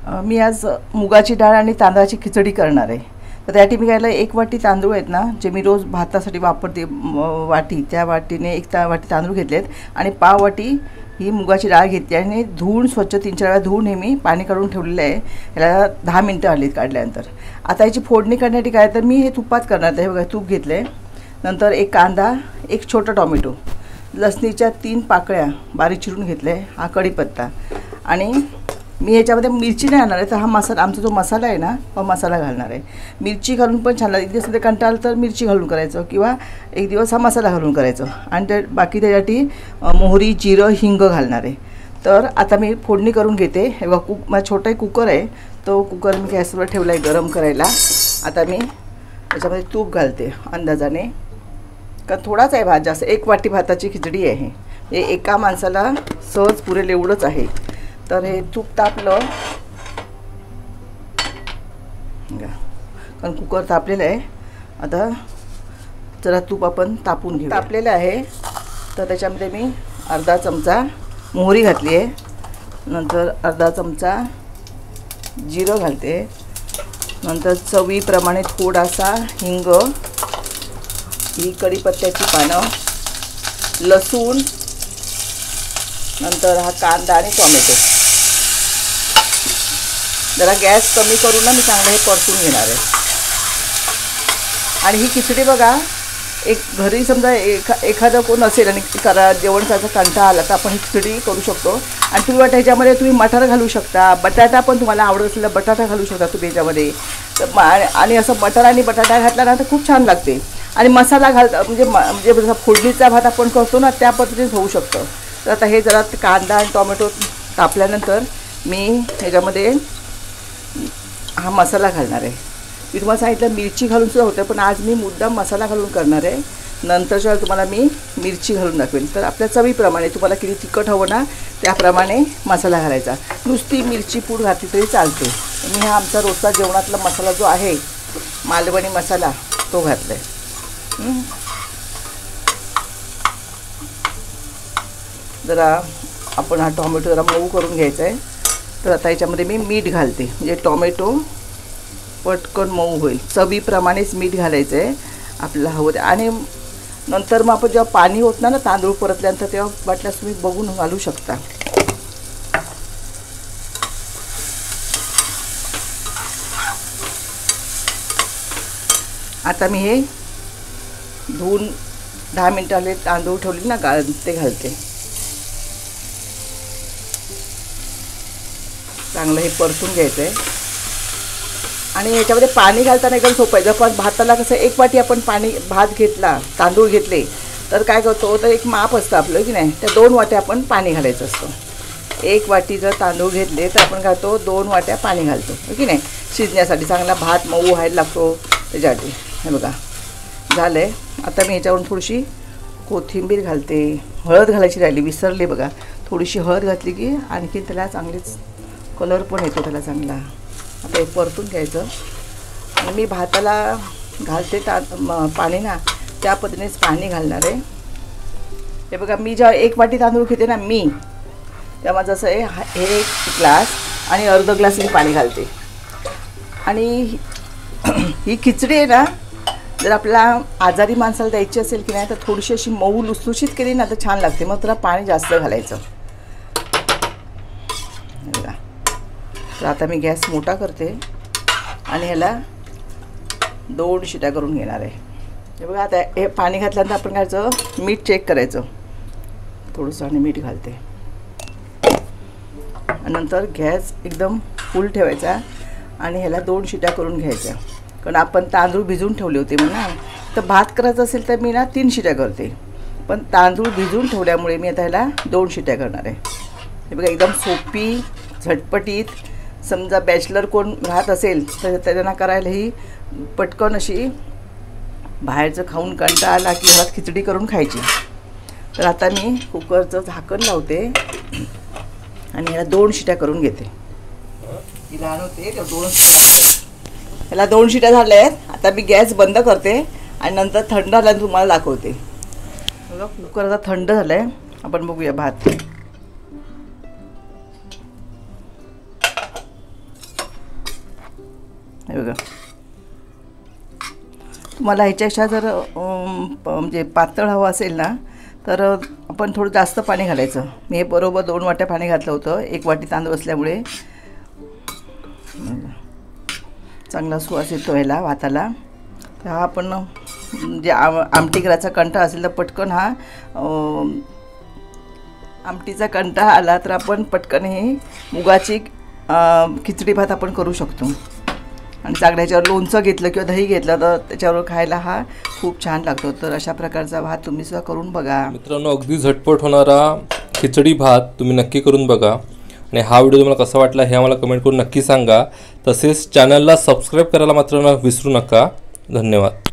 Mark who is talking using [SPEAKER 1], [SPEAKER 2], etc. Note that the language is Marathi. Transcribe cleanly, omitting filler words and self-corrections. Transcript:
[SPEAKER 1] मी आज मुगाची डाळ आणि तांदळाची खिचडी करणार आहे। तर त्यासाठी मी घ्यायला 1 वाटी तांदूळ आहेत ना, जे मी रोज भातासाठी वापरते वाटी, त्या वाटीने 1 वाटी तांदूळ घेतलेत आणि पाव वाटी ही मुगाची डाळ घेतली आणि धुवून स्वच्छ 3-4 वेळा धुवून हे मी पाणी काढून ठेवलेलं आहे। याला 10 मिनिटं आलीत काढल्यानंतर। आता याची फोडणी करण्यासाठी काय तर मी हे तुपात करणार आहे। हे बघा तूप घेतले, नंतर 1 कांदा, 1 छोटा टोमॅटो, लसणीच्या 3 पाकळ्या बारीक चिरून घेतले, हा कढीपत्ता आणि मी याच्यामध्ये मिरची नाही घालणार आहे। तर हा मसाला, आमचा जो मसाला आहे ना, हा मसाला घालणार आहे। मिरची घालून पण छान लागते। एक दिवस कंटाळलं तर मिरची घालून करायचं किंवा एक दिवस हा मसाला घालून करायचं आणि ते बाकी त्यासाठी मोहरी, जिरं, हिंग घालणार आहे। तर आता मी फोडणी करून घेते। हे बघा माझा छोटा कुकर आहे, तो कुकर मी गॅसवर ठेवला आहे गरम करायला। आता मी त्याच्यामध्ये तूप घालते अंदाजाने, कारण थोडाच आहे भात, जास्त 1 वाटी भाताची खिचडी आहे। हे एका माणसाला सहज पुरेल एवढंच आहे। तर हे तूप तापलं, कारण कुकर तापलेलं आहे। आता जरा तूप आपण तापून घेऊ। तापलेलं आहे तर त्याच्यामध्ये मी अर्धा चमचा मोहरी घातली आहे, नंतर अर्धा चमचा जिरं घालते, नंतर चवीप्रमाणे थोडासा हिंग, ही कढीपत्त्याची पानं, लसूण, नंतर हा कांदा आणि टोमॅटो। जरा गॅस कमी करून ना मी चांगलं हे परतून घेणार आहे। आणि ही खिचडी बघा, एक घरी समजा एखादं कोण असेल आणि जेवण करायचा कंटाळा आला तर आपण ही खिचडी करू शकतो। आणि तुम्ही वाटतं ह्याच्यामध्ये तुम्ही मटार घालू शकता, बटाटा पण तुम्हाला आवडत असलेला बटाटा घालू शकता तुम्ही ह्याच्यामध्ये। तर आणि असं मटार आणि बटाटा घातला ना तर खूप छान लागते। आणि मसाला म्हणजे जसा फोडणीचा भात आपण करतो ना त्या पद्धतीने होऊ शकतं। तर आता हे जरा कांदा आणि टोमॅटो तापल्यानंतर मी ह्याच्यामध्ये हा मसाला घालणार आहे। मी तुम्हाला सांगितलं मिरची घालून सुद्धा होतं, पण आज मी मुद्दाम मसाला घालून करणार आहे। नंतरच्या वेळेला तुम्हाला मी मिरची घालून दाखवेन। तर आपल्या चवीप्रमाणे तुम्हाला किती तिखट हवं ना त्याप्रमाणे मसाला घालायचा। नुसती मिरची पूड घातली तरी चालते। मी हा आमचा रोजचा जेवणातला मसाला जो आहे मालवणी मसाला तो घातला आहे। जरा आपण हा टोमॅटो जरा मऊ करून घ्यायचा आहे। तर आता याच्यामध्ये मी मीठ घालते, म्हणजे टोमॅटो पटकन मऊ होईल। चवीप्रमाणेच मीठ घालायचं आहे आपल्याला हवं ते। आणि नंतर मग आपण जेव्हा पाणी होत ना तांदूळ परतल्यानंतर तेव्हा वाटल्यास तुम्ही बघून घालू शकता। आता मी हे धुवून 10 मिनिटाले तांदूळ ठेवले ना ते घालते। चांगलं हे परतून घ्यायचं आहे। आणि याच्यामध्ये पाणी घालताना एकदम सोपं आहे। जर पण भाताला कसं 1 वाटी आपण भात घेतला, तांदूळ घेतले तर काय करतो, तर एक माप असतं आपलं की नाही, त्या 2 वाट्या आपण पाणी घालायचं असतं। 1 वाटी जर तांदूळ घेतले तर आपण घालतो 2 वाट्या पाणी घालतो की नाही, शिजण्यासाठी। चांगला भात मऊ व्हायला लागतो त्याच्यासाठी। हे बघा झालं आहे। आता मी याच्यावरून थोडीशी कोथिंबीर घालते। हळद घालायची राहिली, विसरले बघा। थोडीशी हळद घातली की आणखी त्याला चांगलीच कलर पण येतो त्याला चांगला। आता हे परतून घ्यायचं आणि मी भाताला घालते पाणी ना त्या पद्धतीनेच पाणी घालणार आहे। हे बघा मी जेव्हा 1 वाटी तांदूळ घेते ना मी, तेव्हा जसं हे 1 ग्लास आणि अर्धा ग्लास मी पाणी घालते। आणि ही खिचडी आहे ना, जर आपल्याला आजारी माणसाला द्यायची असेल की नाही तर थोडीशी अशी मऊ लुसलुशीत केली ना तर छान लागते। मग त्याला पाणी जास्त घालायचं। तर आता मी गॅस मोठा करते आणि ह्याला 2 शिट्या करून घेणार आहे। हे बघा आता हे पाणी घातल्यानंतर आपण घ्यायचं मीठ चेक करायचं, थोडंसं आणि मीठ घालते। आणि नंतर गॅस एकदम फुल ठेवायचा आणि ह्याला 2 शिट्या करून घ्यायच्या, कारण आपण तांदूळ भिजवून ठेवले होते म्हणा। तर भात करायचं असेल तर मी ना 3 शिट्या करते, पण तांदूळ भिजवून ठेवल्यामुळे मी आता ह्याला 2 शिट्या करणार आहे। हे बघा एकदम सोपी झटपटीत, समजा बॅचलर कोण राहत असेल तर त्यांना करायला ही पटकन अशी बाहेरचं खाऊन कंटाळा आला की घरात खिचडी करून खायची। तर आता मी कुकरचं झाकण लावते आणि ह्याला 2 शिट्या करून घेते। ही लहान होते तर 2 शिट्या, ह्याला 2 शिट्या झाल्या आहेत। आता मी गॅस बंद करते आणि नंतर थंड झाल्यानंतर तुम्हाला दाखवते। बघा कुकर आता थंड झालं आहे, आपण बघूया भात। हे बघा, तुम्हाला ह्याच्यापेक्षा जर म्हणजे पातळ हवं असेल ना तर आपण थोडं जास्त पाणी घालायचं. मी हे बरोबर 2 वाट्या पाणी घातलं होतं, 1 वाटी तांदूळ असल्यामुळे. चांगला सुवास येतो ह्याला भाताला. तर हा आपण म्हणजे आमटी करायचा कंटाळा असेल तर पटकन हा आमटीचा कंटाळा आला तर आपण पटकन हे मुगाची खिचडी भात आपण करू शकतो. आणि चांगलं ह्याच्यावर लोणचं घेतलं किंवा दही घेतलं तर त्याच्यावर खायला हा खूप छान लागतो. तर अशा प्रकारचा भात तुम्ही सुद्धा करून बघा
[SPEAKER 2] मित्रांनो. अगदी झटपट होणारा खिचडी भात तुम्ही नक्की करून बघा. आणि हा व्हिडिओ तुम्हाला कसा वाटला हे आम्हाला कमेंट करून नक्की सांगा. तसेच चॅनलला सबस्क्राईब करायला मात्र विसरू नका. धन्यवाद.